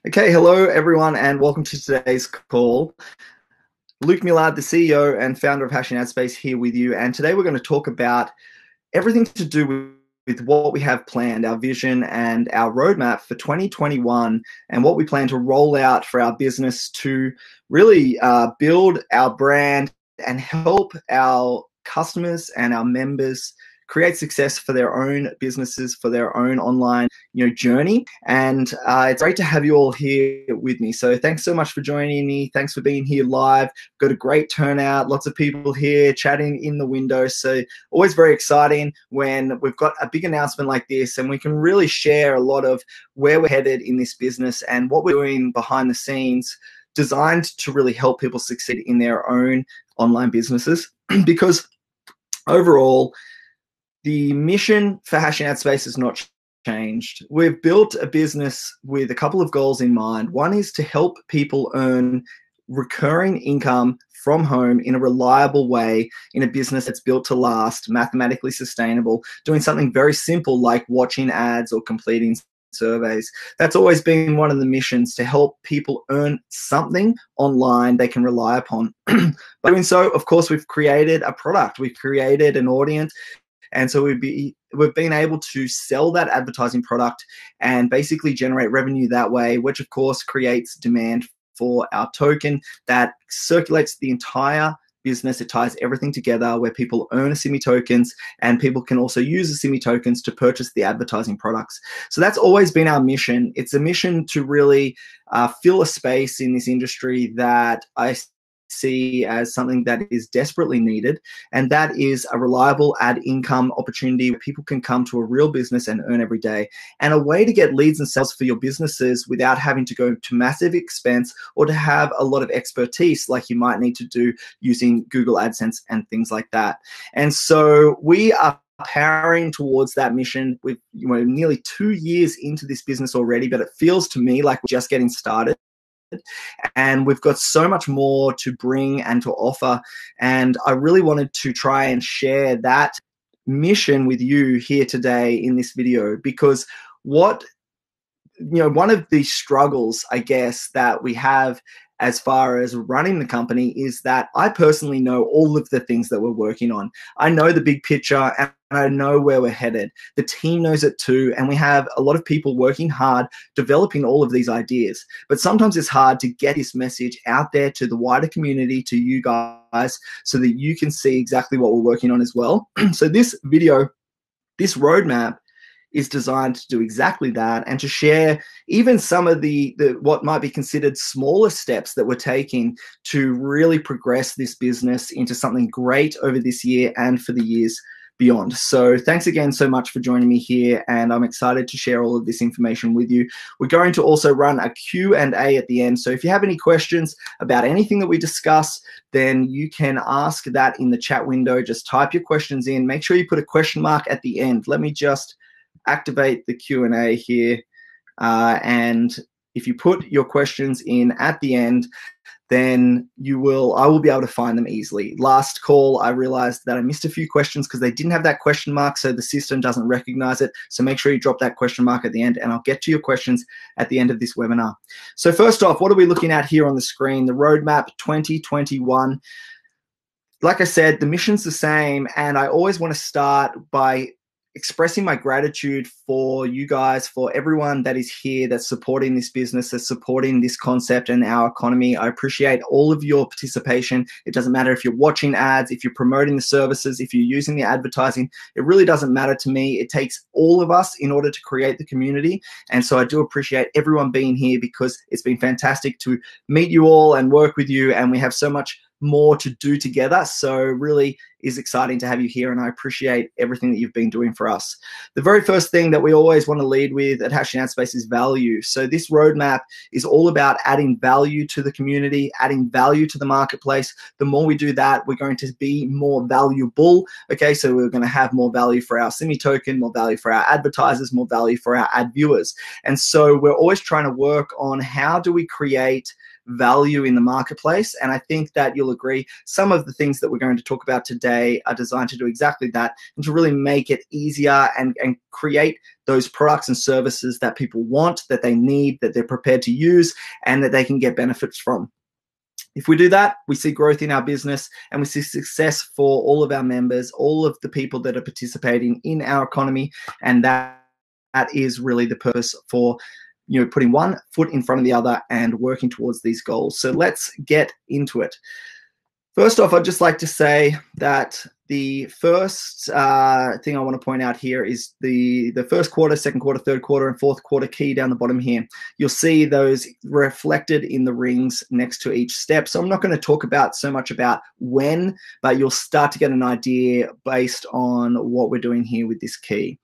Okay, hello everyone, and welcome to today's call. Luke Millard, the CEO and founder of Hashing Ad Space, here with you. And today we're going to talk about everything to do with what we have planned, our vision and our roadmap for 2021, and what we plan to roll out for our business to really build our brand and help our customers and our members create success for their own businesses, for their own online journey. And it's great to have you all here with me. So thanks so much for joining me. Thanks for being here live. Got a great turnout, lots of people here chatting in the window. So always very exciting when we've got a big announcement like this and we can really share a lot of where we're headed in this business and what we're doing behind the scenes, designed to really help people succeed in their own online businesses. Because overall, the mission for Hashing Ad Space has not changed. We've built a business with a couple of goals in mind. One is to help people earn recurring income from home in a reliable way in a business that's built to last, mathematically sustainable, doing something very simple like watching ads or completing surveys. That's always been one of the missions, to help people earn something online they can rely upon. By doing so, of course, we've created a product, we've created an audience. And so we've been able to sell that advertising product and basically generate revenue that way, which of course creates demand for our token that circulates the entire business. It ties everything together where people earn Asimi tokens and people can also use Asimi tokens to purchase the advertising products. So that's always been our mission. It's a mission to really fill a space in this industry that I see as something that is desperately needed, and that is a reliable ad income opportunity where people can come to a real business and earn every day, and a way to get leads and sales for your businesses without having to go to massive expense or to have a lot of expertise like you might need to do using Google AdSense and things like that. And so we are powering towards that mission. We're nearly 2 years into this business already, but it feels to me like we're just getting started. And we've got so much more to bring and to offer. And I really wanted to try and share that mission with you here today in this video, because one of the struggles, I guess, that we have as far as running the company is that I personally know all of the things that we're working on. I know the big picture and I know where we're headed. The team knows it too, and we have a lot of people working hard developing all of these ideas. But sometimes it's hard to get this message out there to the wider community, to you guys, so that you can see exactly what we're working on as well. So this video, this roadmap, is designed to do exactly that and to share even some of the what might be considered smaller steps that we're taking to really progress this business into something great over this year and for the years beyond. So thanks again so much for joining me here, and I'm excited to share all of this information with you. We're going to also run a Q&A at the end, so if you have any questions about anything that we discuss, then you can ask that in the chat window. Just type your questions in. Make sure you put a question mark at the end. Let me just activate the Q&A here, and if you put your questions in at the end, then I will be able to find them easily. Last call, I realized that I missed a few questions because they didn't have that question mark, so the system doesn't recognize it. So make sure you drop that question mark at the end, and I'll get to your questions at the end of this webinar. So first off, what are we looking at here on the screen? The roadmap 2021. Like I said, the mission's the same, and I always want to start by expressing my gratitude for you guys, for everyone that is here, that's supporting this business, that's supporting this concept and our economy. I appreciate all of your participation. It doesn't matter if you're watching ads, if you're promoting the services, if you're using the advertising. It really doesn't matter to me. It takes all of us in order to create the community. And so I do appreciate everyone being here, because it's been fantastic to meet you all and work with you. And we have so much more to do together. So really is exciting to have you here, and I appreciate everything that you've been doing for us. The very first thing that we always want to lead with at Hashing Ad Space is value. So this roadmap is all about adding value to the community, adding value to the marketplace. The more we do that, we're going to be more valuable. Okay, so we're going to have more value for our Asimi token, more value for our advertisers, more value for our ad viewers. And so we're always trying to work on how do we create value in the marketplace. And I think that you'll agree some of the things that we're going to talk about today are designed to do exactly that and to really make it easier and create those products and services that people want, that they need, that they're prepared to use, and that they can get benefits from. If we do that, we see growth in our business and we see success for all of our members, all of the people that are participating in our economy. And that is really the purpose for putting one foot in front of the other and working towards these goals. So let's get into it. First off, I'd just like to say that the first thing I want to point out here is the first quarter, second quarter, third quarter, and fourth quarter key down the bottom here. You'll see those reflected in the rings next to each step. So I'm not going to talk about so much about when, but you'll start to get an idea based on what we're doing here with this key.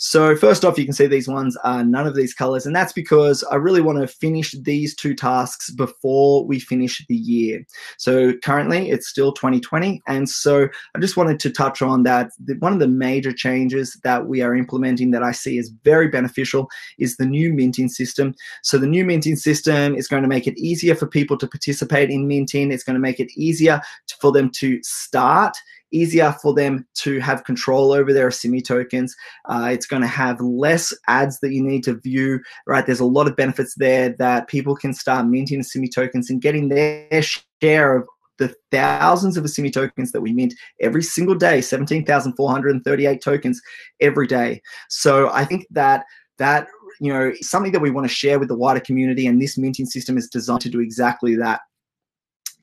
So first off, you can see these ones are none of these colors, and that's because I really want to finish these two tasks before we finish the year. So currently it's still 2020, and so I just wanted to touch on that. One of the major changes that we are implementing that I see as very beneficial is the new minting system. So the new minting system is going to make it easier for people to participate in minting. It's going to make it easier for them to start, easier for them to have control over their Asimi tokens. It's going to have less ads that you need to view, right? There's a lot of benefits there that people can start minting Asimi tokens and getting their share of the thousands of Asimi tokens that we mint every single day, 17,438 tokens every day. So I think that something that we want to share with the wider community, and this minting system is designed to do exactly that.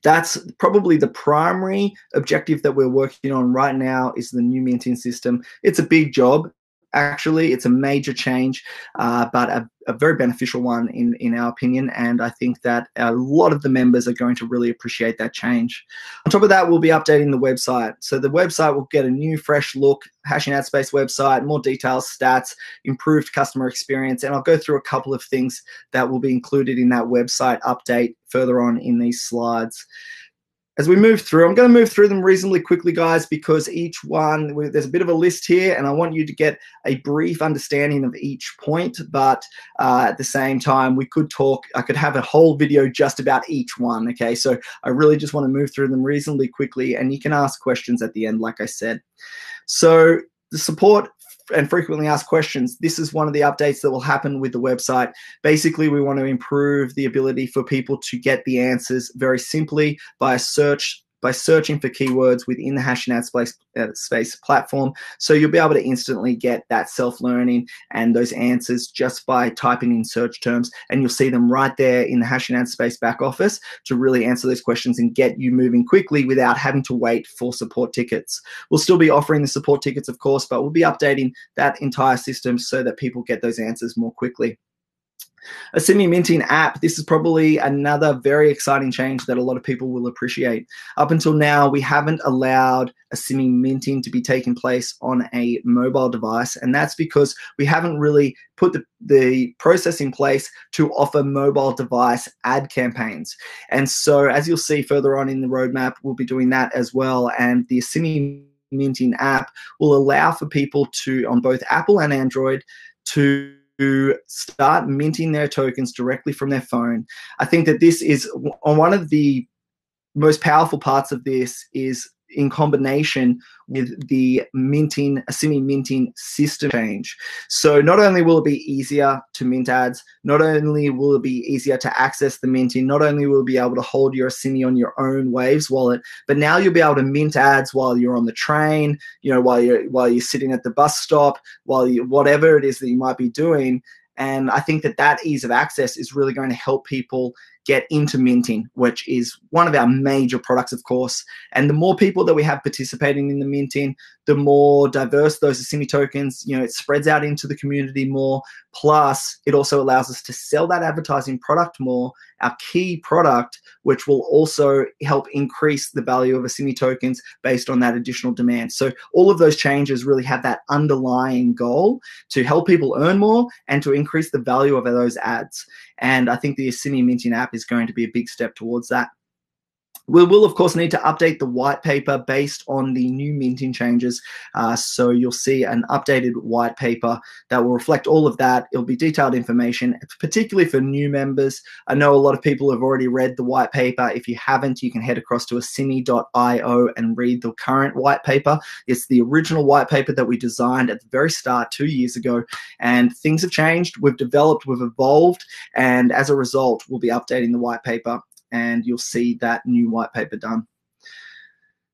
That's probably the primary objective that we're working on right now, is the new minting system. It's a big job. Actually, it's a major change, but a very beneficial one in our opinion, and I think that a lot of the members are going to really appreciate that change. On top of that, we'll be updating the website. So the website will get a new, fresh look, Hashing AdSpace website, more details, stats, improved customer experience, and I'll go through a couple of things that will be included in that website update further on in these slides. As we move through, I'm going to move through them reasonably quickly, guys, because each one, there's a bit of a list here, and I want you to get a brief understanding of each point, but at the same time, I could have a whole video just about each one, okay? So I really just want to move through them reasonably quickly, and you can ask questions at the end, like I said. So the support and frequently asked questions. This is one of the updates that will happen with the website. Basically, we want to improve the ability for people to get the answers very simply by searching for keywords within the Hashing AdSpace platform. So you'll be able to instantly get that self-learning and those answers just by typing in search terms, and you'll see them right there in the Hashing AdSpace back office to really answer those questions and get you moving quickly without having to wait for support tickets. We'll still be offering the support tickets, of course, but we'll be updating that entire system so that people get those answers more quickly. Asimi minting app. This is probably another very exciting change that a lot of people will appreciate. Up until now, we haven't allowed Asimi minting to be taking place on a mobile device, and that's because we haven't really put the process in place to offer mobile device ad campaigns. And so, as you'll see further on in the roadmap, we'll be doing that as well, and the Asimi minting app will allow for people to, on both Apple and Android, to start minting their tokens directly from their phone. I think that this is one of the most powerful parts of this is in combination with the Asimi minting system change. So not only will it be easier to mint ads, not only will it be easier to access the minting, not only will you be able to hold your Asimi on your own Waves wallet, but now you'll be able to mint ads while you're on the train, while you're sitting at the bus stop, whatever it is that you might be doing. And I think that ease of access is really going to help people get into minting, which is one of our major products, of course. And the more people that we have participating in the minting, the more diverse those Asimi tokens, it spreads out into the community more. Plus, it also allows us to sell that advertising product more, our key product, which will also help increase the value of Asimi tokens based on that additional demand. So all of those changes really have that underlying goal to help people earn more and to increase the value of those ads. And I think the Asimi minting app is going to be a big step towards that. We will, of course, need to update the white paper based on the new minting changes. So you'll see an updated white paper that will reflect all of that. It'll be detailed information, particularly for new members. I know a lot of people have already read the white paper. If you haven't, you can head across to asimi.io and read the current white paper. It's the original white paper that we designed at the very start 2 years ago. And things have changed. We've developed, we've evolved. And as a result, we'll be updating the white paper, and you'll see that new white paper done.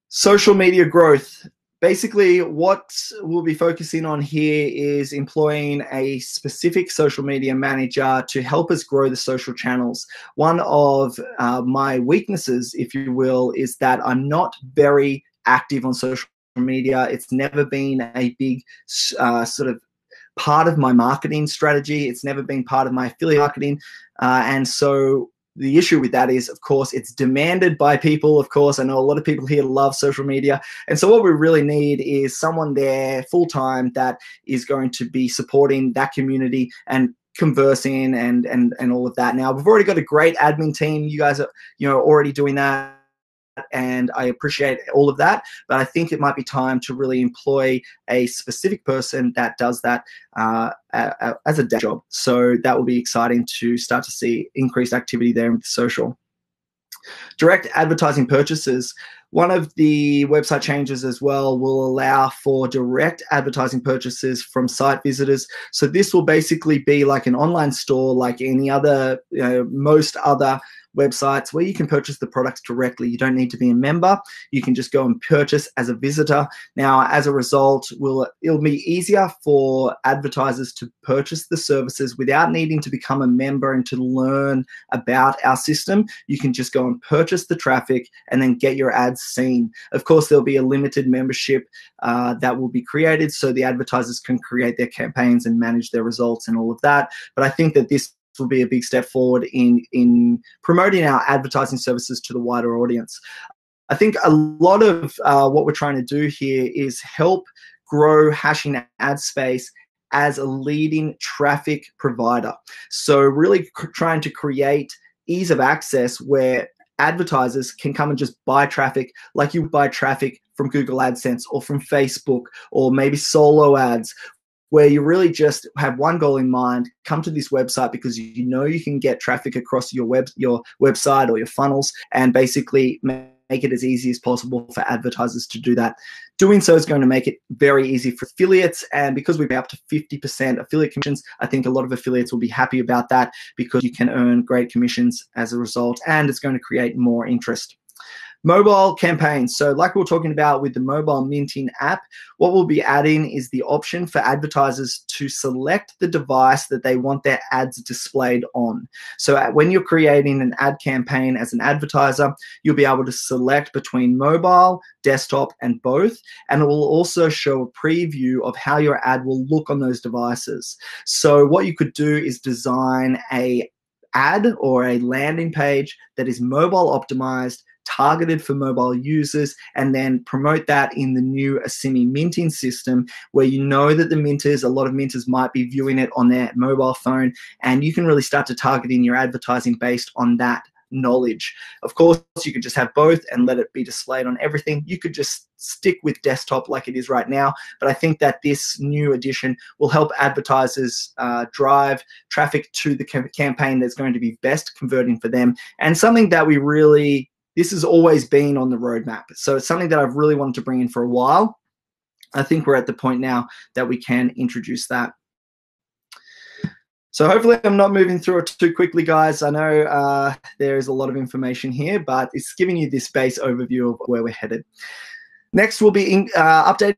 Social media growth. Basically, what we'll be focusing on here is employing a specific social media manager to help us grow the social channels. One of my weaknesses, if you will, is that I'm not very active on social media. It's never been a big sort of part of my marketing strategy. It's never been part of my affiliate marketing. And so the issue with that is, of course, it's demanded by people. Of course, I know a lot of people here love social media. And so what we really need is someone there full-time that is going to be supporting that community and conversing and all of that. Now, we've already got a great admin team. You guys are, already doing that, and I appreciate all of that, but I think it might be time to really employ a specific person that does that as a day job. So that will be exciting to start to see increased activity there with social. Direct advertising purchases. One of the website changes as well will allow for direct advertising purchases from site visitors. So this will basically be like an online store, like any other, most other websites where you can purchase the products directly. You don't need to be a member. You can just go and purchase as a visitor. Now, as a result, it'll be easier for advertisers to purchase the services without needing to become a member and to learn about our system. You can just go and purchase the traffic and then get your ads seen. Of course, there'll be a limited membership that will be created so the advertisers can create their campaigns and manage their results and all of that. But I think that this will be a big step forward in promoting our advertising services to the wider audience. I think a lot of what we're trying to do here is help grow Hashing Ad Space as a leading traffic provider. So really trying to create ease of access where advertisers can come and just buy traffic like you buy traffic from Google AdSense or from Facebook or maybe solo ads, where you really just have one goal in mind: come to this website because you know you can get traffic across your website or your funnels, and basically make it as easy as possible for advertisers to do that. Doing so is going to make it very easy for affiliates, and because we pay up to 50% affiliate commissions, I think a lot of affiliates will be happy about that because you can earn great commissions as a result, and it's going to create more interest. Mobile campaigns. So like we were talking about with the mobile minting app, what we'll be adding is the option for advertisers to select the device that they want their ads displayed on. So when you're creating an ad campaign as an advertiser, you'll be able to select between mobile, desktop, and both. And it will also show a preview of how your ad will look on those devices. So what you could do is design an ad or a landing page that is mobile optimized, targeted for mobile users, and then promote that in the new Asimi minting system, where you know that a lot of minters might be viewing it on their mobile phone, and you can really start to target in your advertising based on that knowledge. Of course, you could just have both and let it be displayed on everything. You could just stick with desktop like it is right now, but I think that this new addition will help advertisers drive traffic to the campaign that's going to be best converting for them, and something that this has always been on the roadmap. So it's something that I've really wanted to bring in for a while. I think we're at the point now that we can introduce that. So hopefully I'm not moving through it too quickly, guys. I know there is a lot of information here, but it's giving you this base overview of where we're headed. Next, we'll be updating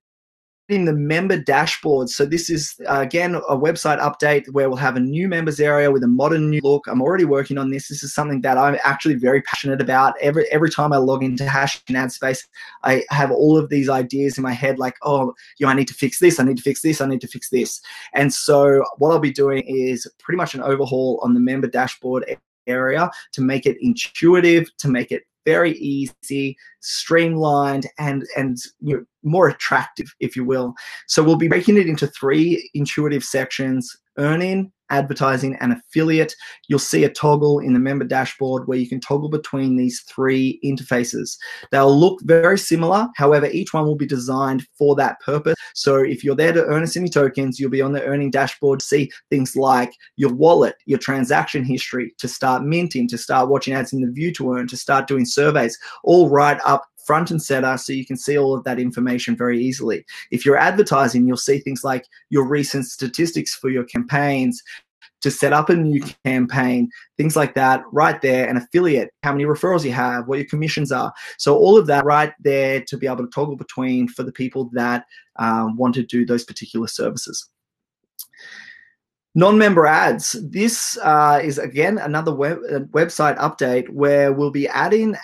the member dashboard. So this is, again, a website update where we'll have a new members area with a modern new look. I'm already working on this. This is something that I'm actually very passionate about. Every time I log into Hashing Ad Space, I have all of these ideas in my head like, oh, I need to fix this, I need to fix this, I need to fix this. And so what I'll be doing is pretty much an overhaul on the member dashboard area to make it intuitive, to make it very easy, streamlined, and more attractive, if you will. So we'll be breaking it into 3 intuitive sections: earning, advertising, and affiliate. You'll see a toggle in the member dashboard where you can toggle between these three interfaces. They'll look very similar. However, each one will be designed for that purpose. So if you're there to earn Asimi tokens, you'll be on the earning dashboard to see things like your wallet, your transaction history, to start minting, to start watching ads in the view to earn, to start doing surveys, all right up front and center, so you can see all of that information very easily. If you're advertising, you'll see things like your recent statistics for your campaigns, to set up a new campaign, things like that right there. An affiliate, how many referrals you have, what your commissions are. So all of that right there to be able to toggle between for the people that want to do those particular services. Non-member ads. This is, again, another website update where we'll be adding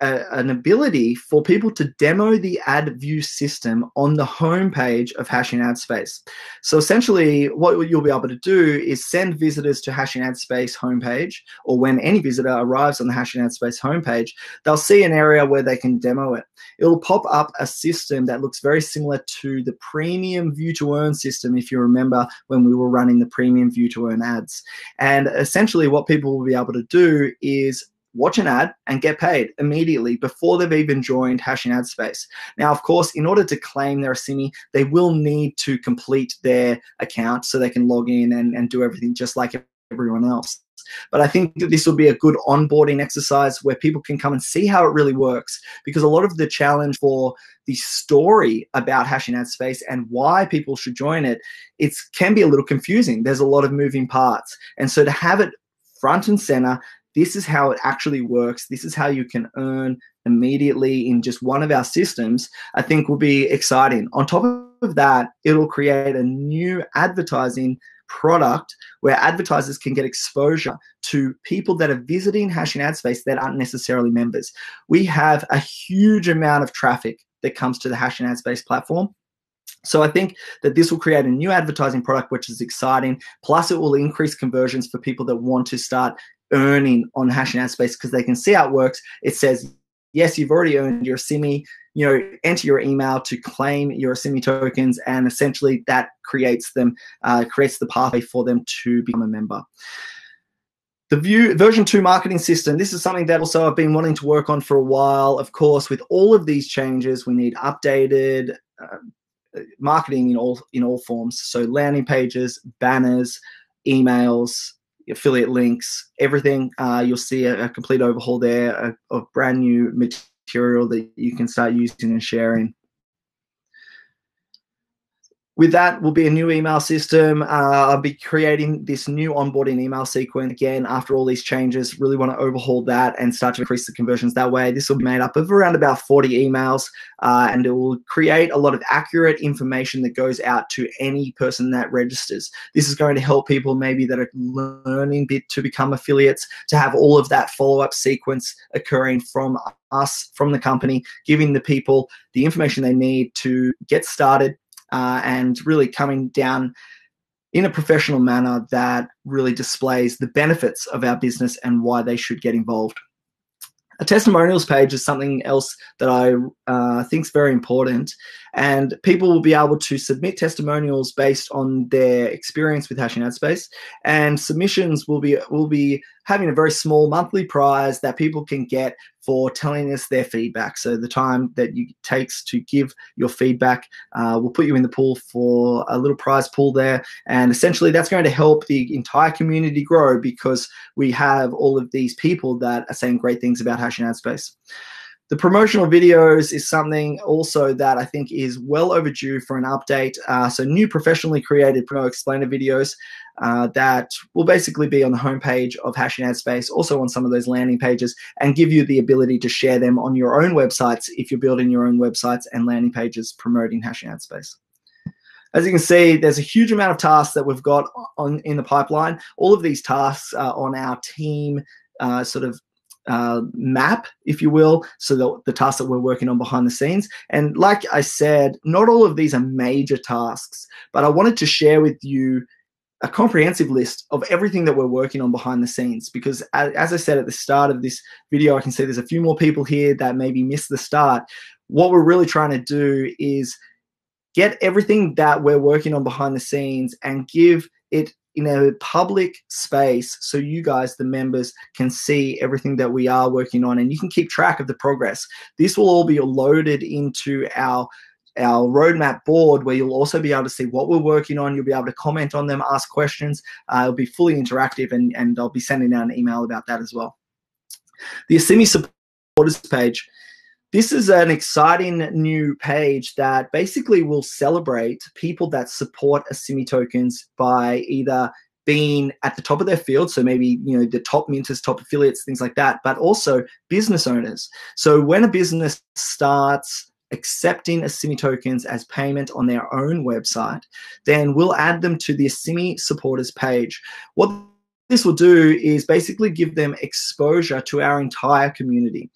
an ability for people to demo the ad view system on the homepage of Hashing Ad Space. So essentially what you'll be able to do is send visitors to Hashing Ad Space homepage, or when any visitor arrives on the Hashing Ad Space homepage, they'll see an area where they can demo it. It'll pop up a system that looks very similar to the premium view to earn system, if you remember when we were running the premium view to earn ads. And essentially what people will be able to do is watch an ad and get paid immediately before they've even joined Hashing Ad Space. Now, of course, in order to claim their Asimi, they will need to complete their account so they can log in and do everything just like everyone else. But I think that this will be a good onboarding exercise where people can come and see how it really works, because a lot of the challenge for the story about Hashing Ad Space and why people should join it, can be a little confusing. There's a lot of moving parts. And so to have it front and center, this is how it actually works, this is how you can earn immediately in just one of our systems, I think will be exciting. On top of that, it'll create a new advertising product where advertisers can get exposure to people that are visiting Hashing Ad Space that aren't necessarily members. We have a huge amount of traffic that comes to the Hashing Ad Space platform. So I think that this will create a new advertising product, which is exciting. Plus, it will increase conversions for people that want to start earning on Hashing Ad Space, because they can see how it works. It says, yes, you've already earned your Asimi. Enter your email to claim your Asimi tokens, and essentially that creates the pathway for them to become a member. The version 2 marketing system. This is something that also I've been wanting to work on for a while. Of course, with all of these changes, we need updated marketing in all forms. So landing pages, banners, emails, affiliate links, everything. You'll see a complete overhaul there of brand new material that you can start using and sharing. With that will be a new email system. I'll be creating this new onboarding email sequence. Again, after all these changes, really want to overhaul that and start to increase the conversions that way. This will be made up of around about 40 emails, and it will create a lot of accurate information that goes out to any person that registers. This is going to help people maybe that are learning to become affiliates to have all of that follow-up sequence occurring from us, from the company, giving the people the information they need to get started, and really coming down in a professional manner that really displays the benefits of our business and why they should get involved. A testimonials page is something else that I think is very important, and people will be able to submit testimonials based on their experience with Hashing Ad Space, and submissions will be having a very small monthly prize that people can get for telling us their feedback. So the time that it takes to give your feedback, we'll put you in the pool for a little prize pool there. And essentially that's going to help the entire community grow, because we have all of these people that are saying great things about Hashing Ad Space. The promotional videos is something also that I think is well overdue for an update. So new professionally created promo explainer videos that will basically be on the homepage of Hashing Ad Space, also on some of those landing pages, and give you the ability to share them on your own websites if you're building your own websites and landing pages promoting Hashing Ad Space. As you can see, there's a huge amount of tasks that we've got in the pipeline. All of these tasks are on our team map, if you will, so the tasks that we're working on behind the scenes. And like I said, not all of these are major tasks, but I wanted to share with you a comprehensive list of everything that we're working on behind the scenes, because as I said at the start of this video, I can see there's a few more people here that maybe missed the start. What we're really trying to do is get everything that we're working on behind the scenes and give it in a public space so you guys, the members, can see everything that we are working on, and you can keep track of the progress. This will all be loaded into our roadmap board, where you'll also be able to see what we're working on. You'll be able to comment on them, ask questions. It'll be fully interactive, and I'll be sending out an email about that as well. The Asimi supporters page. This is an exciting new page that basically will celebrate people that support Asimi tokens by either being at the top of their field, so maybe the top minters, top affiliates, things like that, but also business owners. So when a business starts accepting Asimi tokens as payment on their own website, then we'll add them to the Asimi supporters page. What this will do is basically give them exposure to our entire community.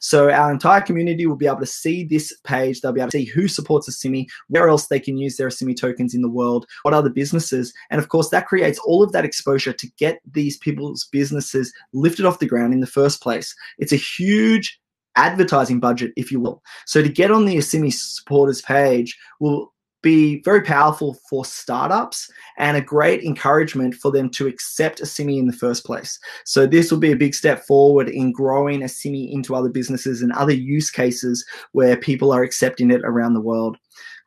So our entire community will be able to see this page. They'll be able to see who supports Asimi, where else they can use their Asimi tokens in the world, what other businesses. And of course, that creates all of that exposure to get these people's businesses lifted off the ground in the first place. It's a huge advertising budget, if you will. So to get on the Asimi supporters page will be very powerful for startups and a great encouragement for them to accept Asimi in the first place. So this will be a big step forward in growing Asimi into other businesses and other use cases where people are accepting it around the world.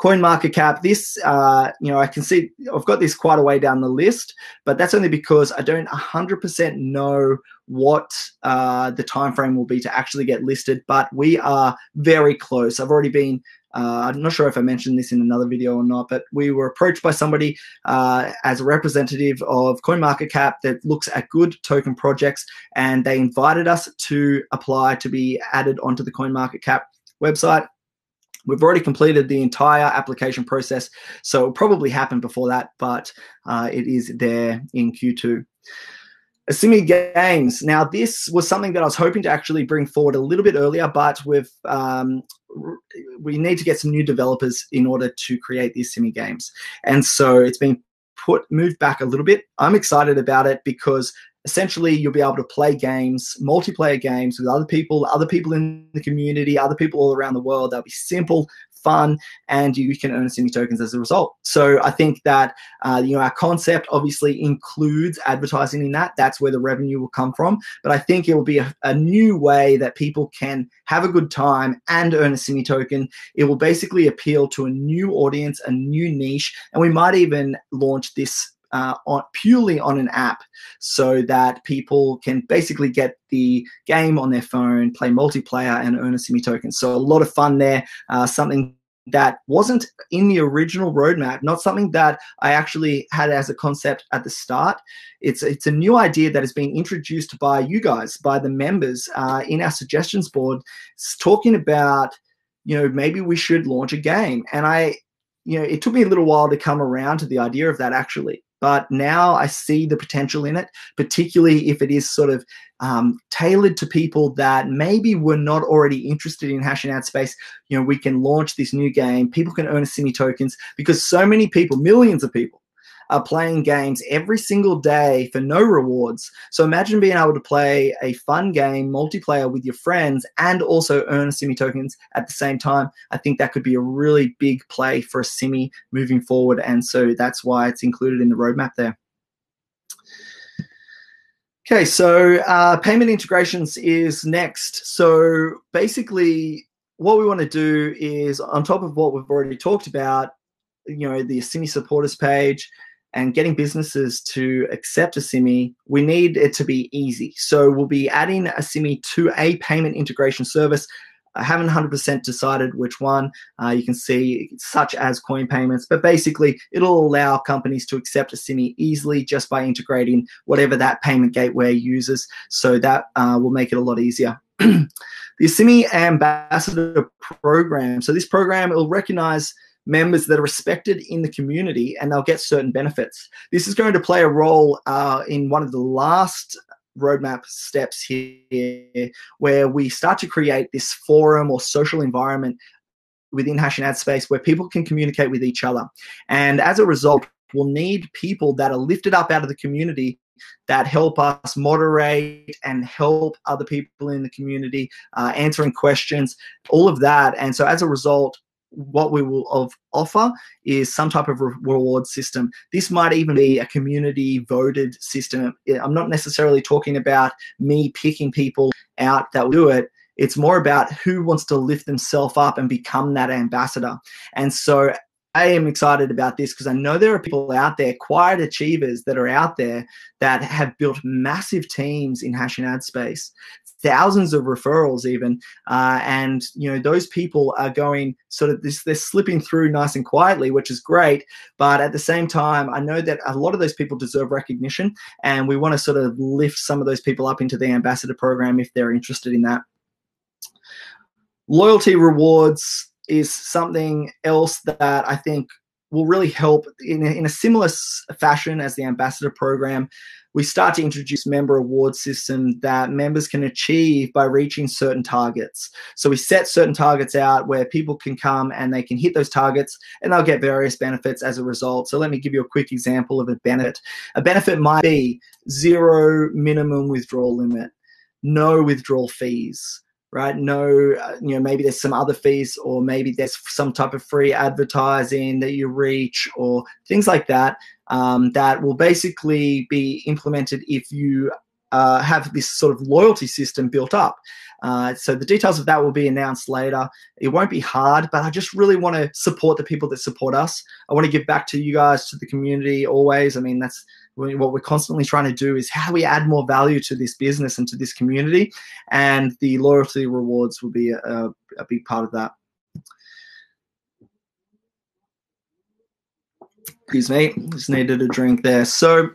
CoinMarketCap, this, I can see I've got this quite a way down the list, but that's only because I don't 100% know what the time frame will be to actually get listed, but we are very close. I've already been I'm not sure if I mentioned this in another video or not, but we were approached by somebody as a representative of CoinMarketCap that looks at good token projects, and they invited us to apply to be added onto the CoinMarketCap website. We've already completed the entire application process, so it'll probably happen before that, but it is there in Q2. Asimi Games. Now, this was something that I was hoping to actually bring forward a little bit earlier, but we need to get some new developers in order to create these Asimi games. And so it's been moved back a little bit. I'm excited about it because essentially you'll be able to play games, multiplayer games with other people in the community, other people all around the world. They'll be simple, fun, and you can earn Asimi tokens as a result. So I think that our concept obviously includes advertising in that. That's where the revenue will come from. But I think it will be a new way that people can have a good time and earn a Asimi token. It will basically appeal to a new audience, a new niche, and we might even launch this purely on an app so that people can basically get the game on their phone, play multiplayer, and earn Asimi tokens. So a lot of fun there, something that wasn't in the original roadmap, not something that I actually had as a concept at the start. It's a new idea that has been introduced by you guys, by the members in our suggestions board, talking about, maybe we should launch a game. And it took me a little while to come around to the idea of that actually. But now I see the potential in it, particularly if it is sort of tailored to people that maybe were not already interested in hash and ad space. We can launch this new game. People can earn Asimi tokens because so many people, millions of people, are playing games every single day for no rewards. So imagine being able to play a fun game, multiplayer with your friends, and also earn Asimi tokens at the same time. I think that could be a really big play for Asimi moving forward, and so that's why it's included in the roadmap there. Okay, so payment integrations is next. So basically, what we want to do is, on top of what we've already talked about, the Asimi supporters page, and getting businesses to accept Asimi, we need it to be easy. So we'll be adding Asimi to a payment integration service. I haven't 100% decided which one. You can see such as coin payments, but basically it'll allow companies to accept Asimi easily just by integrating whatever that payment gateway uses. So that will make it a lot easier. The Asimi Ambassador Program. So this program will recognize members that are respected in the community, and they'll get certain benefits. This is going to play a role in one of the last roadmap steps here, where we start to create this forum or social environment within hash and ad space where people can communicate with each other. And as a result, we'll need people that are lifted up out of the community that help us moderate and help other people in the community, answering questions, all of that. And so as a result, what we will offer is some type of reward system. This might even be a community voted system. I'm not necessarily talking about me picking people out that will do it. It's more about who wants to lift themselves up and become that ambassador. And so I am excited about this because I know there are people out there, quiet achievers that are out there that have built massive teams in hash and ad space, thousands of referrals even, and those people are going sort of this, they're slipping through nice and quietly, which is great. But at the same time, I know that a lot of those people deserve recognition, and we want to sort of lift some of those people up into the ambassador program if they're interested in that. Loyalty rewards is something else that I think will really help in a similar fashion as the ambassador program. We start to introduce member reward system that members can achieve by reaching certain targets. So we set certain targets out where people can come and they can hit those targets and they'll get various benefits as a result. So let me give you a quick example of a benefit. A benefit might be 0 minimum withdrawal limit, no withdrawal fees, right? No, maybe there's some other fees, or maybe there's some type of free advertising that you reach, or things like that, that will basically be implemented if you have this sort of loyalty system built up. So the details of that will be announced later. It won't be hard, but I just really want to support the people that support us. I want to give back to you guys, to the community always. I mean, that's what we're constantly trying to do, is how do we add more value to this business and to this community, and the loyalty rewards will be a big part of that. Excuse me, just needed a drink there. So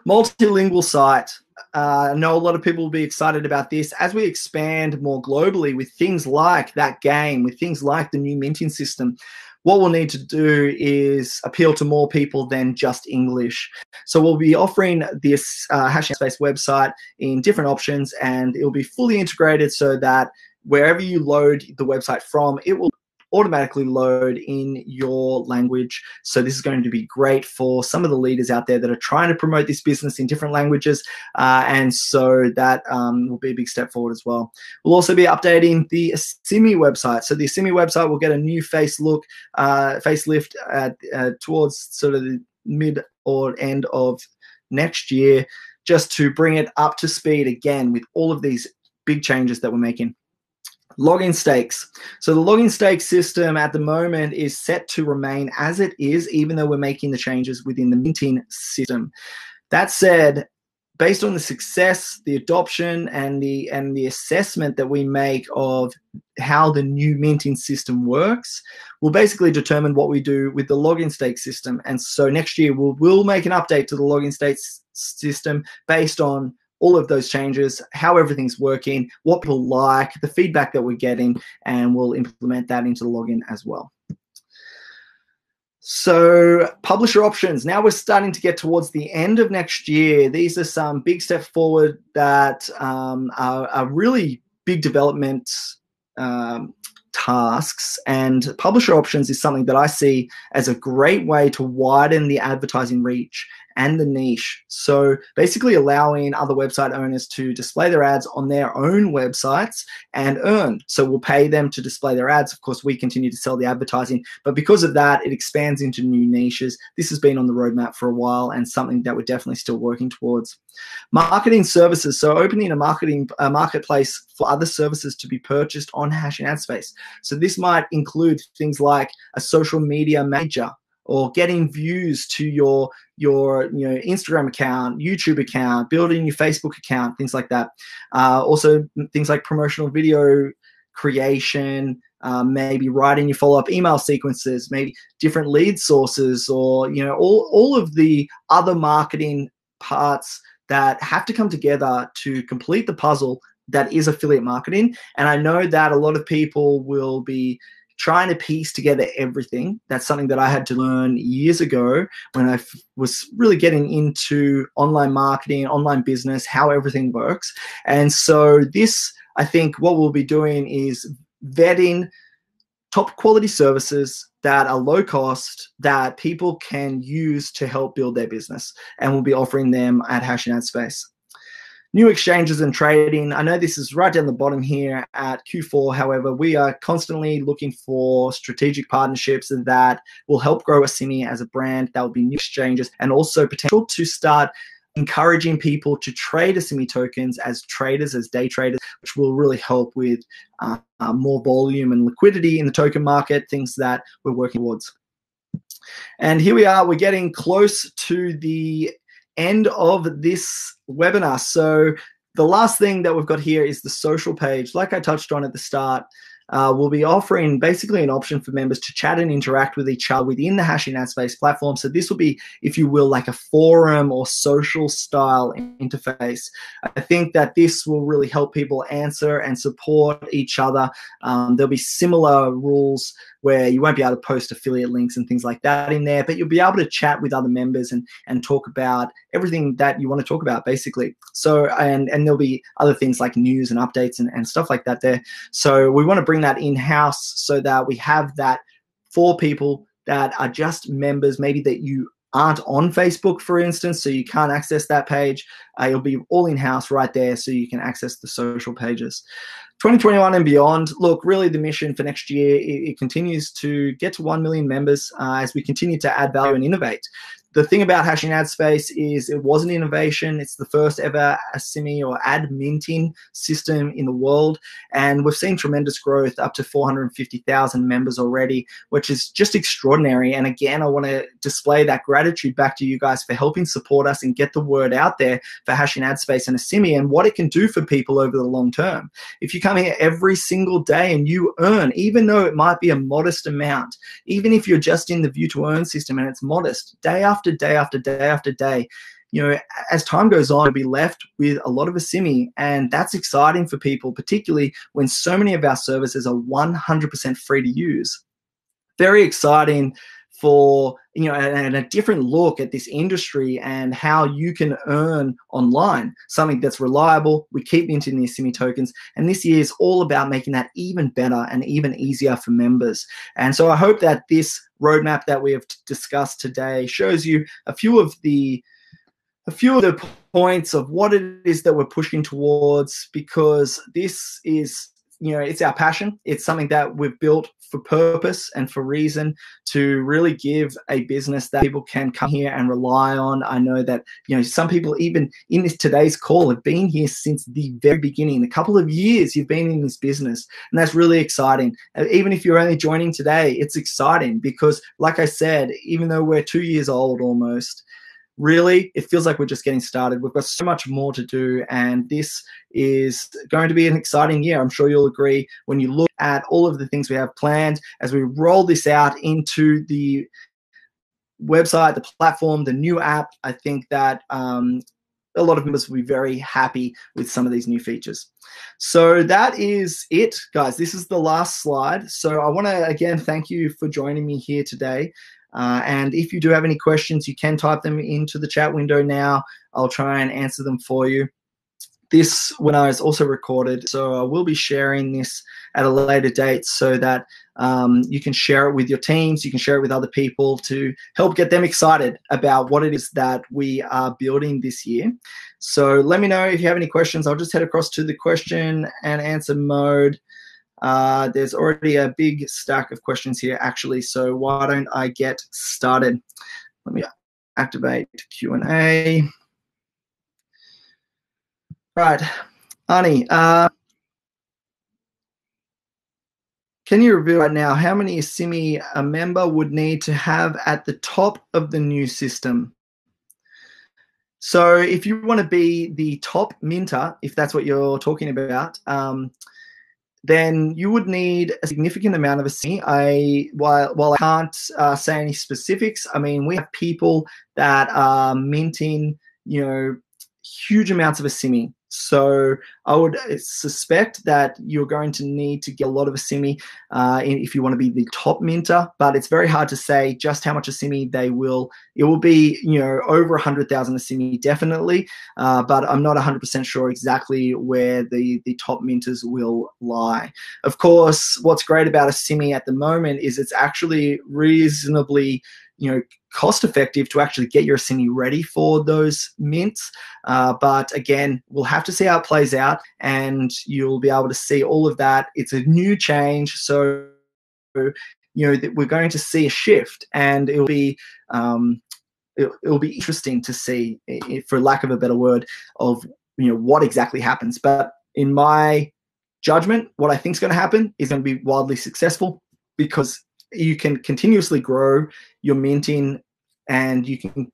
multilingual site. I know a lot of people will be excited about this as we expand more globally with things like that game, with things like the new minting system. What we'll need to do is appeal to more people than just English. So we'll be offering this hash space website in different options, and it will be fully integrated so that wherever you load the website from, it will automatically load in your language. So this is going to be great for some of the leaders out there that are trying to promote this business in different languages. And so that will be a big step forward as well. We'll also be updating the Asimi website. So the Asimi website will get a new facelift towards sort of the mid or end of next year, just to bring it up to speed again with all of these big changes that we're making. Login stakes. So the login stakes system at the moment is set to remain as it is, even though we're making the changes within the minting system. That said, based on the success, the adoption, and the assessment that we make of how the new minting system works, will basically determine what we do with the login stake system. And so next year we'll make an update to the login stakes system based on all of those changes, how everything's working, what people like, the feedback that we're getting, and we'll implement that into the login as well. So publisher options. Now we're starting to get towards the end of next year. These are some big steps forward that are really big development tasks, and publisher options is something that I see as a great way to widen the advertising reach and the niche. So basically allowing other website owners to display their ads on their own websites and earn. So we'll pay them to display their ads. Of course, we continue to sell the advertising, but because of that, it expands into new niches. This has been on the roadmap for a while and something that we're definitely still working towards. Marketing services. So opening a marketplace for other services to be purchased on Hash and Ad Space. So this might include things like a social media manager, or getting views to your Instagram account, YouTube account, building your Facebook account, things like that. Also things like promotional video creation, maybe writing your follow-up email sequences, maybe different lead sources, or all of the other marketing parts that have to come together to complete the puzzle that is affiliate marketing. And I know that a lot of people will be trying to piece together everything. That's something that I had to learn years ago when I was really getting into online marketing, online business, how everything works. And so this, I think what we'll be doing is vetting top quality services that are low cost, that people can use to help build their business. And we'll be offering them at Hash and Ad Space. new exchanges and trading. I know this is right down the bottom here at Q4. However, we are constantly looking for strategic partnerships that will help grow Asimi as a brand. That will be new exchanges and also potential to start encouraging people to trade Asimi tokens as traders, as day traders, which will really help with more volume and liquidity in the token market, things that we're working towards. And here we are, we're getting close to the end of this webinar. So the last thing that we've got here is the social page. Like I touched on at the start, we'll be offering basically an option for members to chat and interact with each other within the Hashing Ad Space platform. So this will be, if you will, like a forum or social style interface. I think that this will really help people answer and support each other. There'll be similar rules where you won't be able to post affiliate links and things like that in there, but you'll be able to chat with other members and talk about everything that you want to talk about, basically. So, and there'll be other things like news and updates and stuff like that there. So we want to bring that in-house so that we have that for people that are just members, maybe that you aren't on Facebook, for instance, so you can't access that page. It'll be all in-house right there so you can access the social pages. 2021 and beyond, look, really the mission for next year, it continues to get to 1 million members as we continue to add value and innovate. The thing about Hashing Ad Space is it was an innovation. It's the first ever Asimi or ad minting system in the world. And we've seen tremendous growth, up to 450,000 members already, which is just extraordinary. And again, I want to display that gratitude back to you guys for helping support us and get the word out there for Hashing Ad Space and Asimi and what it can do for people over the long term. If you come here every single day and you earn, even though it might be a modest amount, even if you're just in the view to earn system and it's modest, day after day after day after day, you know, as time goes on, you'll be left with a lot of Asimi, and that's exciting for people, particularly when so many of our services are 100% free to use. Very exciting for, you know, and a different look at this industry and how you can earn online, something that's reliable. We keep minting the Asimi tokens, and this year is all about making that even better and even easier for members. And so I hope that this roadmap that we have discussed today shows you a few of the points of what it is that we're pushing towards, because this is, you know, it's our passion. It's something that we've built for purpose and for reason to really give a business that people can come here and rely on. I know that, you know, some people even in this today's call have been here since the very beginning. A couple of years you've been in this business, and that's really exciting. Even if you're only joining today, it's exciting because, like I said, even though we're 2 years old almost, really, it feels like we're just getting started. We've got so much more to do, and this is going to be an exciting year. I'm sure you'll agree when you look at all of the things we have planned as we roll this out into the website, the platform, the new app. I think that a lot of members will be very happy with some of these new features. So that is it, guys. This is the last slide. So I want to, again, thank you for joining me here today. And if you do have any questions, you can type them into the chat window now. I'll try and answer them for you. This webinar is also recorded, so I will be sharing this at a later date so that you can share it with your teams, you can share it with other people to help get them excited about what it is that we are building this year. So let me know if you have any questions. I'll just head across to the question and answer mode. There's already a big stack of questions here, actually, so why don't I get started? Let me activate Q&A. Right, Ani, can you reveal right now how many Asimi a member would need to have at the top of the new system? So if you want to be the top minter, if that's what you're talking about, then you would need a significant amount of Asimi. While I can't say any specifics, I mean, we have people that are minting, you know, huge amounts of Asimi. So I would suspect that you're going to need to get a lot of Asimi if you want to be the top minter, but it's very hard to say just how much Asimi they will. It will be, you know, over 100,000 Asimi definitely, but I'm not 100% sure exactly where the top minters will lie. Of course, what's great about Asimi at the moment is it's actually reasonably cost effective to actually get your Asimi ready for those mints. But again, we'll have to see how it plays out, and you'll be able to see all of that. It's a new change, so that we're going to see a shift, and it'll be interesting to see, for lack of a better word, of what exactly happens. But in my judgment, what I think is going to happen is going to be wildly successful, because you can continuously grow your minting, and you can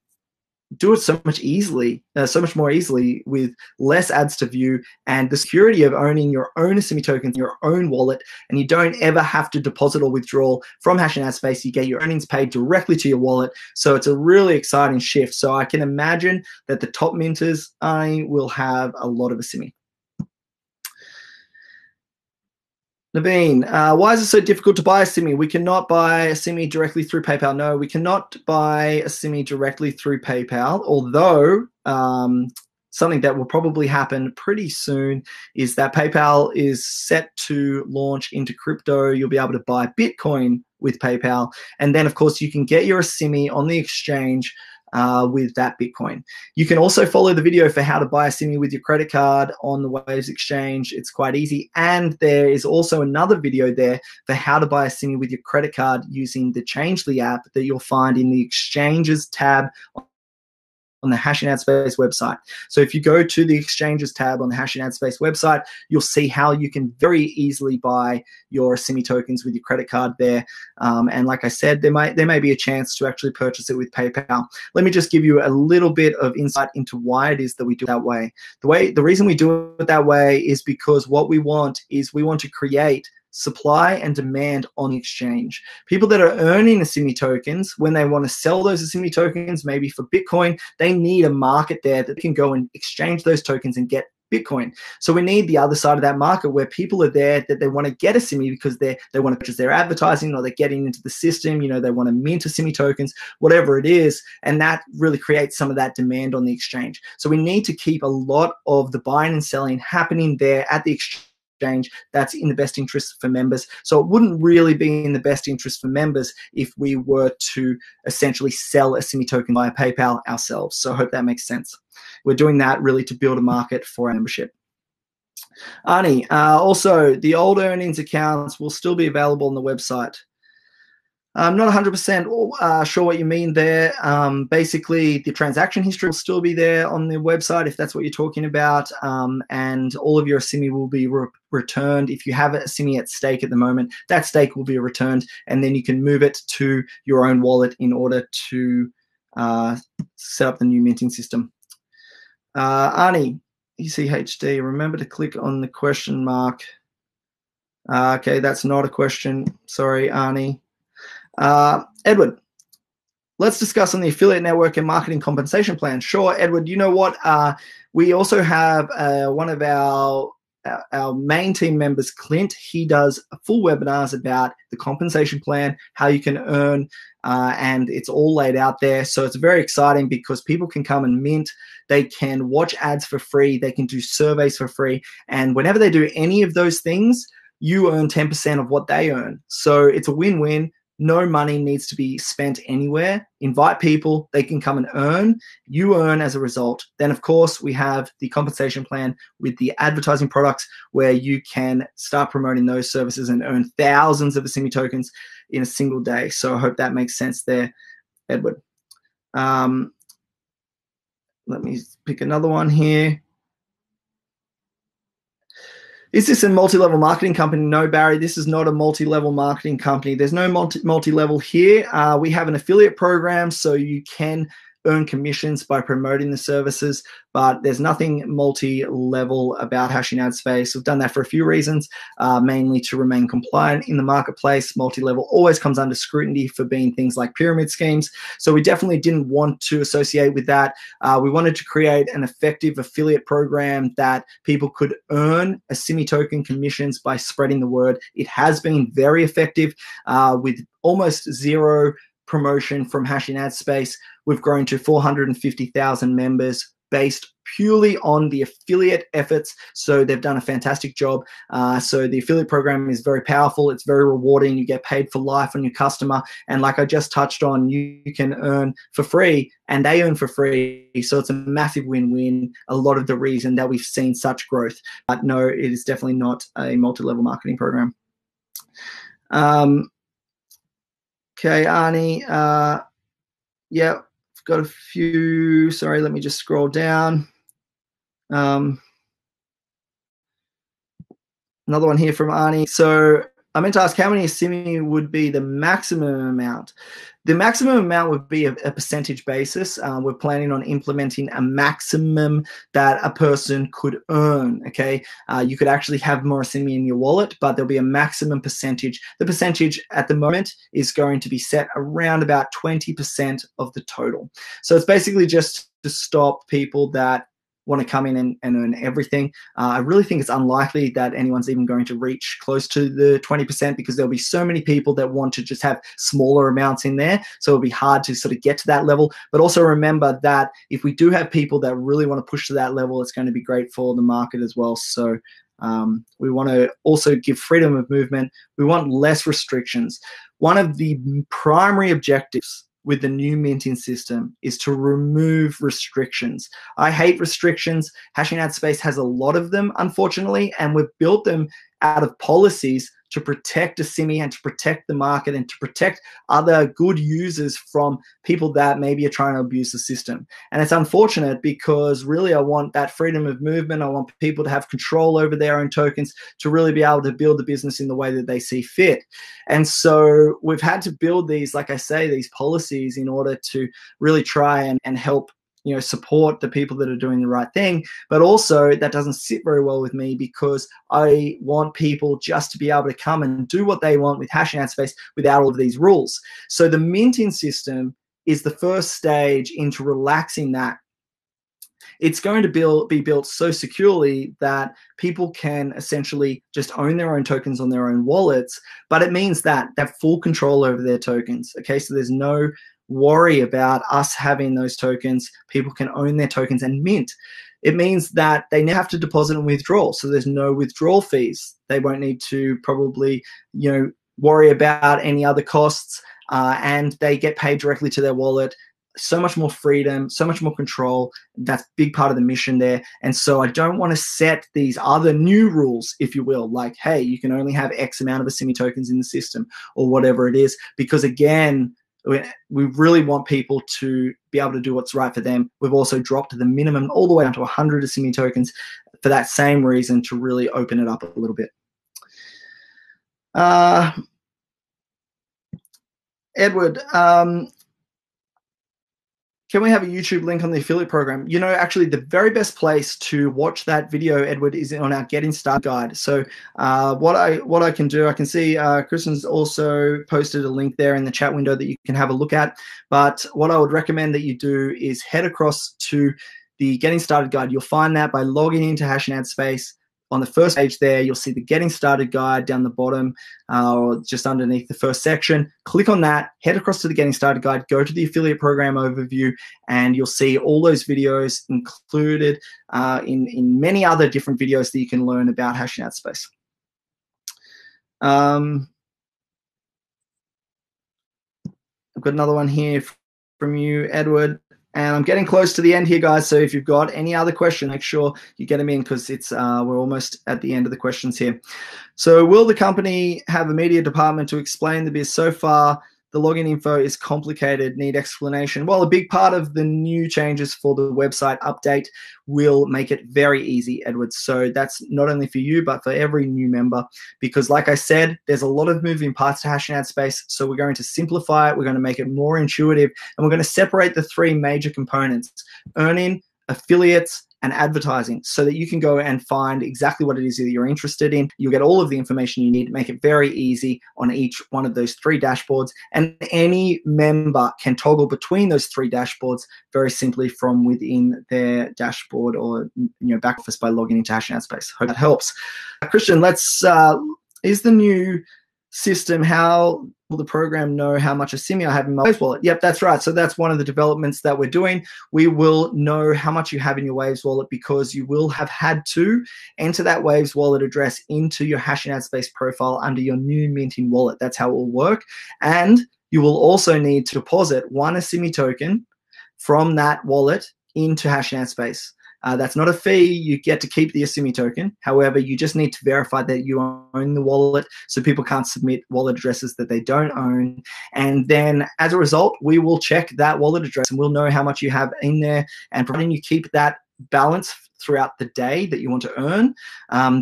do it so much more easily with less ads to view, and the security of owning your own Asimi tokens in your own wallet, and you don't ever have to deposit or withdraw from Hash and Ad Space. You get your earnings paid directly to your wallet. So it's a really exciting shift. So I can imagine that the top minters will have a lot of Asimi. Naveen, why is it so difficult to buy Asimi? We cannot buy Asimi directly through PayPal. No, we cannot buy Asimi directly through PayPal, although something that will probably happen pretty soon is that PayPal is set to launch into crypto. You'll be able to buy Bitcoin with PayPal, and then, of course, you can get your Asimi on the exchange with that Bitcoin. You can also follow the video for how to buy Asimi with your credit card on the Waves exchange. It's quite easy. And there is also another video there for how to buy Asimi with your credit card using the Changely app that you'll find in the Exchanges tab on the Hash and Ad Space website. So if you go to the Exchanges tab on the Hash and Ad Space website, you'll see how you can very easily buy your Asimi tokens with your credit card there. And like I said, there may be a chance to actually purchase it with PayPal. Let me just give you a little bit of insight into why it is that we do it that way. The reason we do it that way is because what we want to create supply and demand on the exchange. People that are earning Asimi tokens, when they want to sell those Asimi tokens, maybe for Bitcoin, they need a market there that can go and exchange those tokens and get Bitcoin. So we need the other side of that market where people are there that they want to get Asimi because they want to purchase their advertising, or they're getting into the system, they want to mint Asimi tokens, whatever it is, and that really creates some of that demand on the exchange. So we need to keep a lot of the buying and selling happening there at the exchange. That's in the best interest for members. So it wouldn't really be in the best interest for members if we were to essentially sell Asimi token via PayPal ourselves. So I hope that makes sense. We're doing that really to build a market for our membership. Arnie, also the old earnings accounts will still be available on the website. I'm not 100% sure what you mean there. Basically, the transaction history will still be there on the website if that's what you're talking about, and all of your Asimi will be returned. If you have Asimi at stake at the moment, that stake will be returned, and then you can move it to your own wallet in order to set up the new minting system. Arnie, ECHD, remember to click on the question mark. Okay, that's not a question. Sorry, Arnie. Edward, let's discuss on the affiliate network and marketing compensation plan. Sure, Edward, you know what? We also have one of our main team members, Clint. He does full webinars about the compensation plan, how you can earn, and it's all laid out there. So it's very exciting because people can come and mint. They can watch ads for free. They can do surveys for free. And whenever they do any of those things, you earn 10% of what they earn. So it's a win-win. No money needs to be spent anywhere. Invite people, they can come and earn. You earn as a result. Then, of course, we have the compensation plan with the advertising products where you can start promoting those services and earn thousands of Asimi tokens in a single day. So I hope that makes sense there, Edward. Let me pick another one here. Is this a multi-level marketing company? No, Barry, this is not a multi-level marketing company. There's no multi-level here. We have an affiliate program, so you can earn commissions by promoting the services, but there's nothing multi-level about Hash and Ad Space. We've done that for a few reasons, mainly to remain compliant in the marketplace. Multi-level always comes under scrutiny for being things like pyramid schemes, so we definitely didn't want to associate with that. We wanted to create an effective affiliate program that people could earn Asimi token commissions by spreading the word. It has been very effective with almost zero promotion from Hash and Ad Space. We've grown to 450,000 members based purely on the affiliate efforts. So they've done a fantastic job. So the affiliate program is very powerful. It's very rewarding. You get paid for life on your customer. And like I just touched on, you can earn for free and they earn for free. So it's a massive win-win. A lot of the reason that we've seen such growth. But no, it is definitely not a multi-level marketing program. Okay, Arnie. Yeah, I've got a few. Sorry, let me just scroll down. Another one here from Arnie. So I meant to ask how many Asimi would be the maximum amount. The maximum amount would be a percentage basis. We're planning on implementing a maximum that a person could earn, okay? You could actually have more Asimi in your wallet, but there'll be a maximum percentage. The percentage at the moment is going to be set around about 20% of the total. So it's basically just to stop people that want to come in and earn everything. I really think it's unlikely that anyone's even going to reach close to the 20% because there'll be so many people that want to just have smaller amounts in there. So it'll be hard to sort of get to that level. But also remember that if we do have people that really want to push to that level, it's going to be great for the market as well. So we want to also give freedom of movement. We want less restrictions. One of the primary objectives with the new minting system is to remove restrictions. I hate restrictions. Hashing Ad Space has a lot of them, unfortunately, and we've built them out of policies to protect Asimi and to protect the market and to protect other good users from people that maybe are trying to abuse the system. And it's unfortunate because really I want that freedom of movement. I want people to have control over their own tokens to really be able to build the business in the way that they see fit. And so we've had to build these, like I say, these policies in order to really try and help support the people that are doing the right thing. But also that doesn't sit very well with me because I want people just to be able to come and do what they want with Hashing Ad Space without all of these rules. So the minting system is the first stage into relaxing that. It's going to be built so securely that people can essentially just own their own tokens on their own wallets, but it means that they have full control over their tokens. Okay, so there's no worry about us having those tokens. People can own their tokens and mint. It means that they now have to deposit and withdraw, so there's no withdrawal fees. They won't need to probably worry about any other costs, and they get paid directly to their wallet. So much more freedom, so much more control. That's a big part of the mission there. And so I don't want to set these other new rules, if you will, like, hey, you can only have X amount of Asimi tokens in the system or whatever it is, because again, we really want people to be able to do what's right for them. We've also dropped the minimum all the way down to 100 Asimi tokens for that same reason, to really open it up a little bit. Edward, can we have a YouTube link on the affiliate program? Actually, the very best place to watch that video, Edward, is on our Getting Started guide. So what I can do, I can see Kristen's also posted a link there in the chat window that you can have a look at. But what I would recommend that you do is head across to the Getting Started guide. You'll find that by logging into Hashing Ad Space. On the first page there, you'll see the Getting Started guide down the bottom, or just underneath the first section. Click on that, head across to the Getting Started guide, go to the affiliate program overview, and you'll see all those videos included in many other different videos that you can learn about Hashing Ad Space. I've got another one here from you, Edward. And I'm getting close to the end here, guys. So if you've got any other question, make sure you get them in, because it's we're almost at the end of the questions here. So will the company have a media department to explain the biz? So far, the login info is complicated, need explanation. Well, a big part of the new changes for the website update will make it very easy, Edward. So that's not only for you, but for every new member, because like I said, there's a lot of moving parts to Hashing Ad Space. So we're going to simplify it. We're going to make it more intuitive, and we're going to separate the three major components: earning, affiliates, and advertising, so that you can go and find exactly what it is that you're interested in. You'll get all of the information you need, make it very easy on each one of those three dashboards, and any member can toggle between those three dashboards very simply from within their dashboard or back office by logging into Hashing Ad Space. Hope that helps. Christian, is the new system, how will the program know how much Asimi I have in my Waves wallet? Yep, that's right. So that's one of the developments that we're doing. We will know how much you have in your Waves wallet because you will have had to enter that Waves wallet address into your Hashing Ad Space profile under your new minting wallet. That's how it will work. And you will also need to deposit one Asimi token from that wallet into Hashing Ad Space. That's not a fee. You get to keep the Asimi token. However, you just need to verify that you own the wallet so people can't submit wallet addresses that they don't own. And then as a result, we will check that wallet address and we'll know how much you have in there. And providing you keep that balance throughout the day that you want to earn,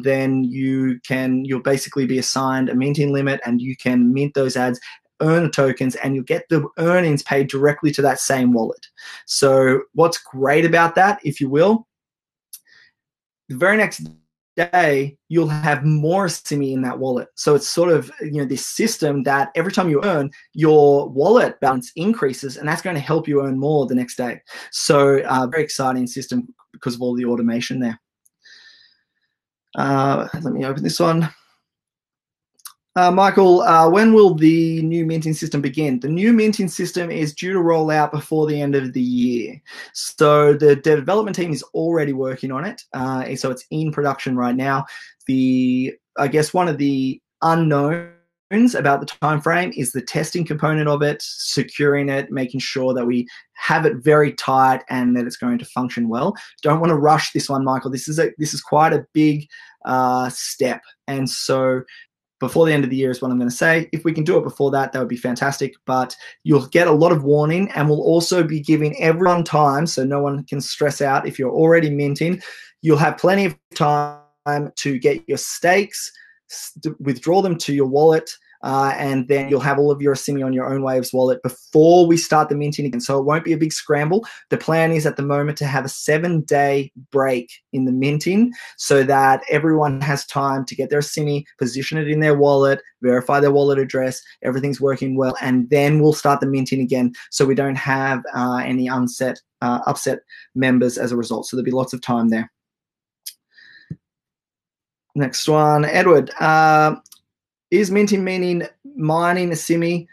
then you'll basically be assigned a minting limit and you can mint those ads, earn the tokens, and you'll get the earnings paid directly to that same wallet. So what's great about that, if you will, the very next day, you'll have more Asimi in that wallet. So it's sort of, this system that every time you earn, your wallet balance increases, and that's going to help you earn more the next day. So very exciting system because of all the automation there. Let me open this one. Michael, when will the new minting system begin? The new minting system is due to roll out before the end of the year. So the development team is already working on it. So it's in production right now. I guess one of the unknowns about the time frame is the testing component of it, securing it, making sure that we have it very tight and that it's going to function well. Don't want to rush this one, Michael. This is quite a big step. And so before the end of the year is what I'm going to say. If we can do it before that, that would be fantastic. But you'll get a lot of warning, and we'll also be giving everyone time so no one can stress out. If you're already minting, you'll have plenty of time to get your stakes, withdraw them to your wallet, and then you'll have all of your Asimi on your own Waves wallet before we start the minting again. So it won't be a big scramble. The plan is at the moment to have a 7-day break in the minting so that everyone has time to get their Asimi, position it in their wallet, verify their wallet address, everything's working well, and then we'll start the minting again so we don't have any upset members as a result. So there'll be lots of time there. Next one, Edward. Is minting meaning mining Asimi?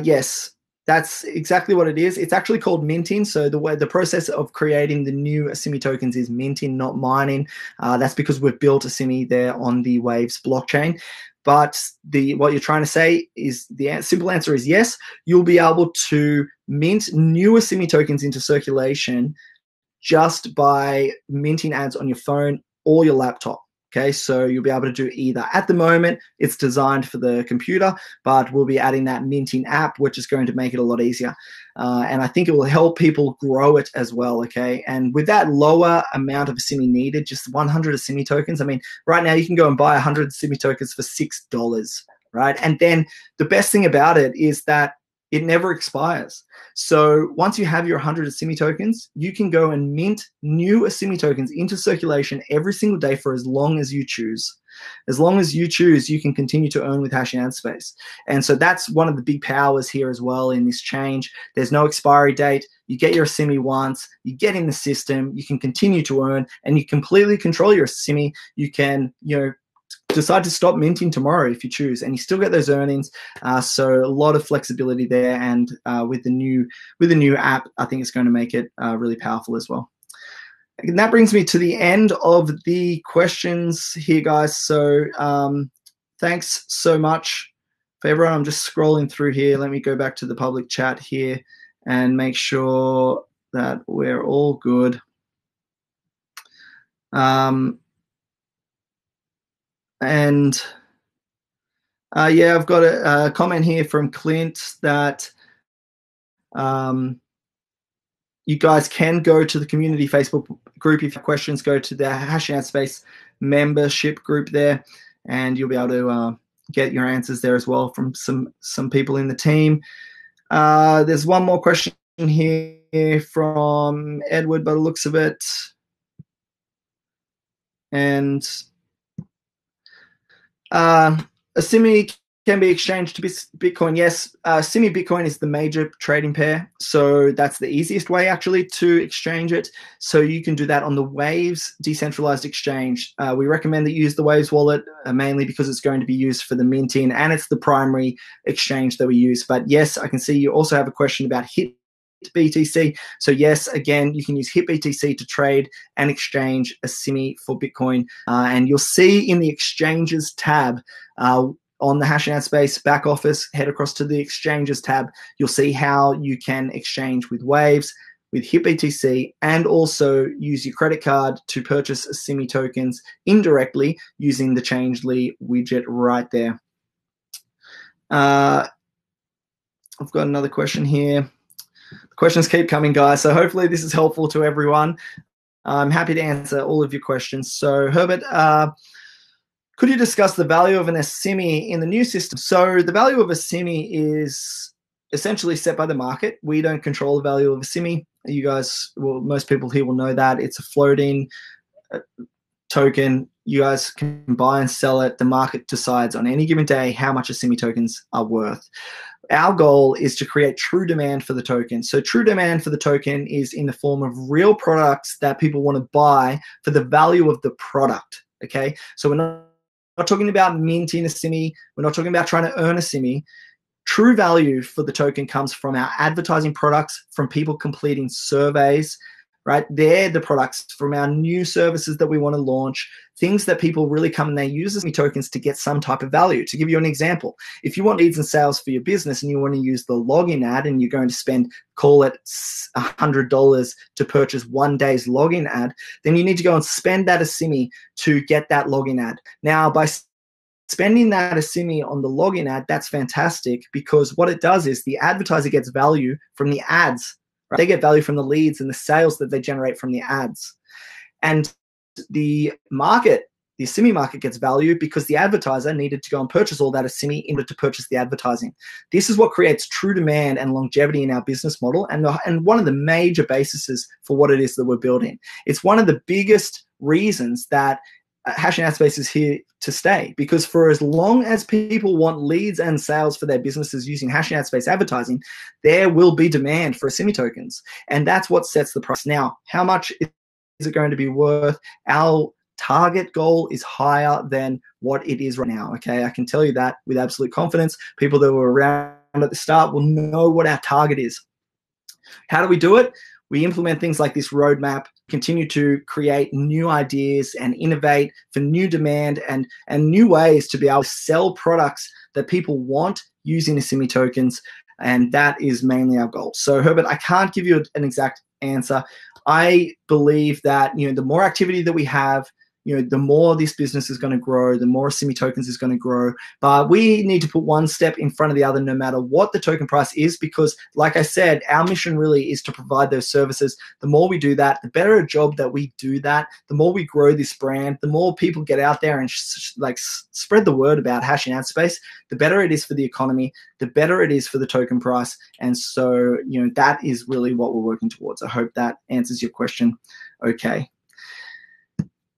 Yes, that's exactly what it is. It's actually called minting. So the process of creating the new Asimi tokens is minting, not mining. That's because we've built Asimi there on the Waves blockchain. But what you're trying to say is the simple answer is yes. You'll be able to mint new Asimi tokens into circulation just by minting ads on your phone or your laptop. Okay, so you'll be able to do either. At the moment, it's designed for the computer, but we'll be adding that minting app, which is going to make it a lot easier. And I think it will help people grow it as well, okay? And with that lower amount of Asimi needed, just 100 Asimi tokens, I mean, right now you can go and buy 100 Asimi tokens for $6, right? And then the best thing about it is that it never expires. So once you have your 100 Asimi tokens, you can go and mint new Asimi tokens into circulation every single day for as long as you choose. As long as you choose, you can continue to earn with Hashing Ad Space. And so that's one of the big powers here as well in this change. There's no expiry date. You get your Asimi once, you get in the system, you can continue to earn, and you completely control your Asimi. You can, decide to stop minting tomorrow if you choose, and you still get those earnings. So a lot of flexibility there, and with the new app, I think it's going to make it really powerful as well. And that brings me to the end of the questions here, guys. So thanks so much for everyone. I'm just scrolling through here. Let me go back to the public chat here and make sure that we're all good. And yeah, I've got a comment here from Clint that you guys can go to the community Facebook group. If you have questions, go to the Hashing Ad Space membership group there, and you'll be able to get your answers there as well from some people in the team. There's one more question here from Edward by the looks of it. And Asimi can be exchanged to Bitcoin. Yes, Simi Bitcoin is the major trading pair. So that's the easiest way actually to exchange it. So you can do that on the Waves decentralized exchange. We recommend that you use the Waves wallet mainly because it's going to be used for the minting and it's the primary exchange that we use. But yes, I can see you also have a question about HIT BTC. So yes, again, you can use HIT BTC to trade and exchange a Simi for Bitcoin. And you'll see in the exchanges tab, on the Hashing Out Space back office, head across to the exchanges tab. You'll see how you can exchange with Waves, with HIT BTC, and also use your credit card to purchase Simi tokens indirectly using the Changely widget right there. I've got another question here. The questions keep coming, guys, so hopefully this is helpful to everyone. I'm happy to answer all of your questions. So Herbert, could you discuss the value of an Asimi in the new system? So the value of a Asimi is essentially set by the market. We don't control the value of a Asimi. You guys, well, most people here will know that. It's a floating token. You guys can buy and sell it. The market decides on any given day how much Asimi tokens are worth. Our goal is to create true demand for the token. So true demand for the token is in the form of real products that people want to buy for the value of the product, okay? So we're not talking about minting a Simi. We're not talking about trying to earn a Simi. True value for the token comes from our advertising products, from people completing surveys, right? They're the products from our new services that we want to launch, things that people really come and they use Simi tokens to get some type of value. To give you an example, if you want leads and sales for your business and you want to use the login ad and you're going to spend, call it $100 to purchase 1 day's login ad, then you need to go and spend that Asimi to get that login ad. Now, by spending that Asimi on the login ad, that's fantastic, because what it does is the advertiser gets value from the ads. Right? They get value from the leads and the sales that they generate from the ads. And the market, the Asimi market, gets value because the advertiser needed to go and purchase all that Asimi in order to purchase the advertising. This is what creates true demand and longevity in our business model, and one of the major bases for what it is that we're building. It's one of the biggest reasons that Hashing Out Space is here to stay, because for as long as people want leads and sales for their businesses using Hashing Out Space advertising, there will be demand for Asimi tokens, and that's what sets the price. Now, how much is it going to be worth? Our target goal is higher than what it is right now, okay? I can tell you that with absolute confidence. People that were around at the start will know what our target is. How do we do it? We implement things like this roadmap, continue to create new ideas and innovate for new demand and new ways to be able to sell products that people want using Asimi tokens, and that is mainly our goal. So Herbert, I can't give you an exact answer. I believe that, the more activity that we have, the more this business is going to grow, the more Asimi tokens is going to grow. But we need to put one step in front of the other no matter what the token price is, because like I said, our mission really is to provide those services. The more we do that, the better a job that we do that, the more we grow this brand, the more people get out there and spread the word about Hashing Out Space, the better it is for the economy, the better it is for the token price. And so, that is really what we're working towards. I hope that answers your question. Okay.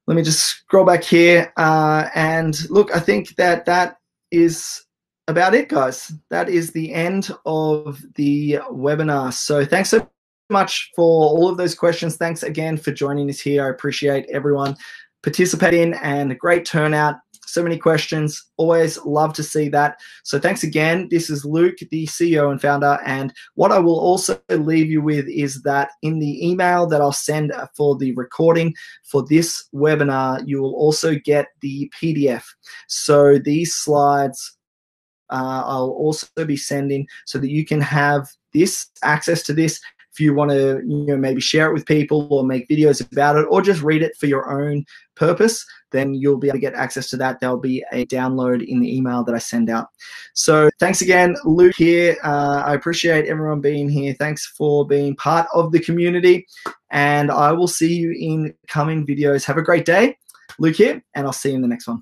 Let me just scroll back here. And look, I think that is about it, guys. That is the end of the webinar. So thanks so much for all of those questions. Thanks again for joining us here. I appreciate everyone participating, and a great turnout. So many questions. Always love to see that. So thanks again. This is Luke, the CEO and founder. And what I will also leave you with is that in the email that I'll send for the recording for this webinar, you will also get the PDF. So these slides I'll also be sending so that you can have access to this. If you want to, maybe share it with people or make videos about it or just read it for your own purpose, then you'll be able to get access to that. There'll be a download in the email that I send out. So thanks again, Luke here. I appreciate everyone being here. Thanks for being part of the community, and I will see you in coming videos. Have a great day. Luke here, and I'll see you in the next one.